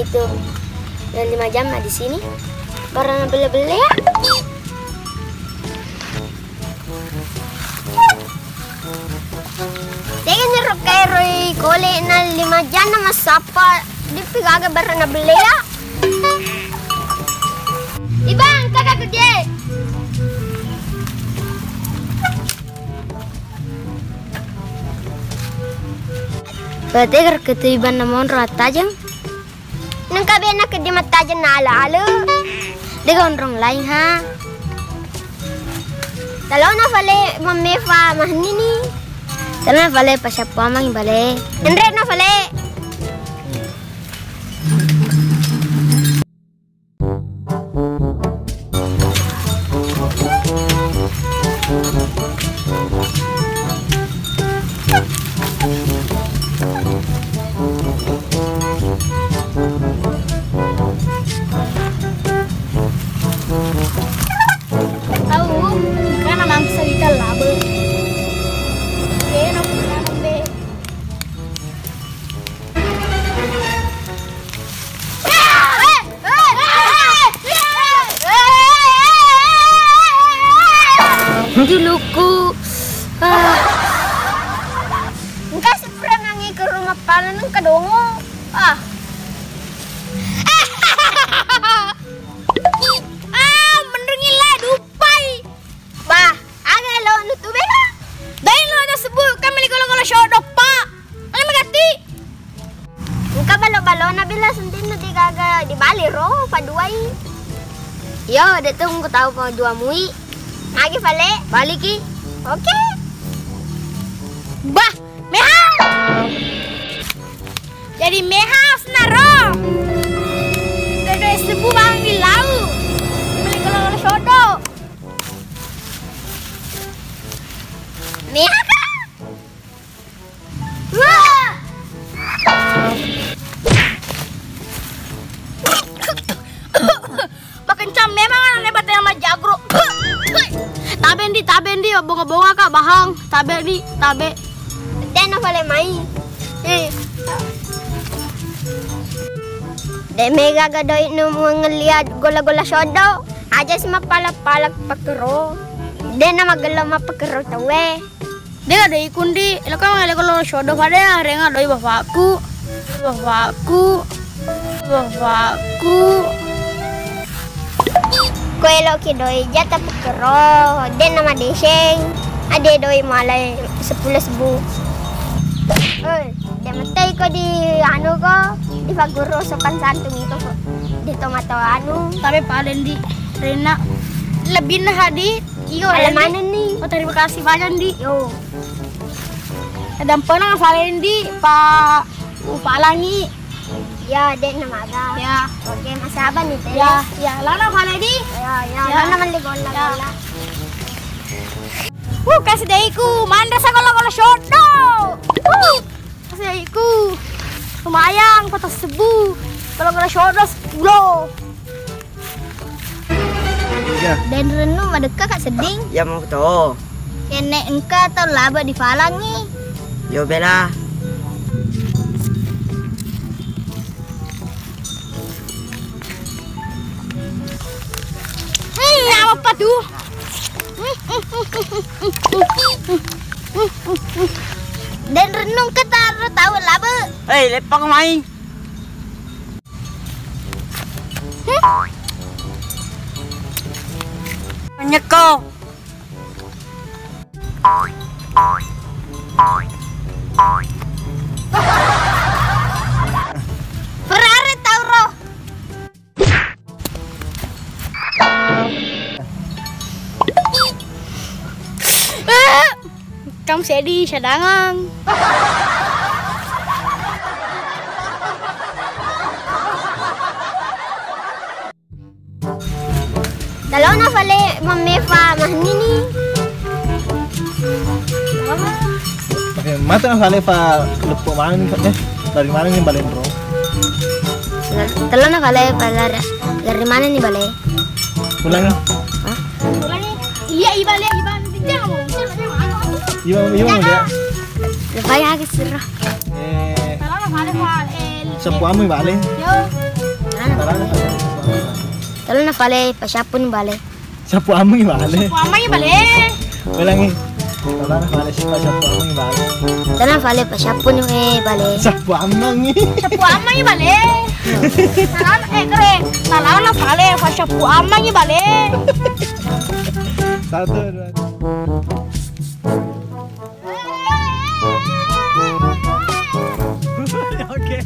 itu dan 5 jam di sini baru beli-beli ya. Saya nyeruk kayak Roy kole na 5 jam na masapa di pigaga baru na beli ya. Ibang kakak kerja. Berarti kerketiban namun ratajang. Nang kabe na kedi matajan na ala-ala. Dega onrong lain ha. Dalaw na fale mamefa mahnini. Dalaw na fale pasyapo amang ibale. Andre na fale. Duluku engkau sepernah nangi ke rumah panen ke dongo mendengila dupai bah aga lo nutu bela dai lo ada sebut kami kalau shodok pak ang magati engkau balo-balo na bila sendin na di gaga di bali ro paduai yo datang ko tahu pa dua mui lagi vale baliki oke bah mehau jadi mehau senaro dari sebu bang di lau beli kalau sodo mehau wah makin cam memang aneh batnya sama jagro tabendi bonga-bonga kak bahang tabe tena vale mai de mega gadoy no ngeliat gola-gola sodo aja si mapalak-palak pakero de na magala mapakero tawe de gadoy kundi lo ka ngale gola sodo pade renga doi bapakku Kuelo kidoi jata pekero, den nama deseng, ade doi malai 10 sebu. Dia matai ko di anu ko, di paguro sokan santung itu ko, di tomato anu. Tapi paling di Rena lebih nah di, iyo. Mana nih? Oh terima kasih banyak di. Yo. Ada pernah paling di Pak Upalangi. Ya, dek nama ada. Ya, oke masaban nih teh. Ya, lana kali di. Ya, lana mandi gola. Kasih deiku, manda sekolah shodo. Kasih deiku. Lumayan, patah sebu. Kalau shodo 10. Ya. Dan Renu madeka kak seding. Ya mau to. Kene engka tau laba di Falangi. Yo bela. Apa tuh? Dan renung ketar tahu laba. Hei, lepang main. Nyeko. Ferrari Tauro. Trong sẽ đi cadangan. Dalaw na fale mamefa mahnini. Oke, mata na fale fa lupo mana dari mana nih balen bro? Dalaw na fale dari mana nih bale? Ulangi. Hah? Ulangi. Iya, ibale bijang mo. Iba mo dia. Lebay agak sirah. Sepuamu bale. Yo. Talo na vale, pasyapon bale. Sapu amang ibale. Amay bale. Walang Tara na pala si sapu amang ibale. Talo na vale, pasyapon yung bale. Sapu amang Sapu amay bale. Kare, talo na vale, pasyapon amay bale. Satu, dua. Oke.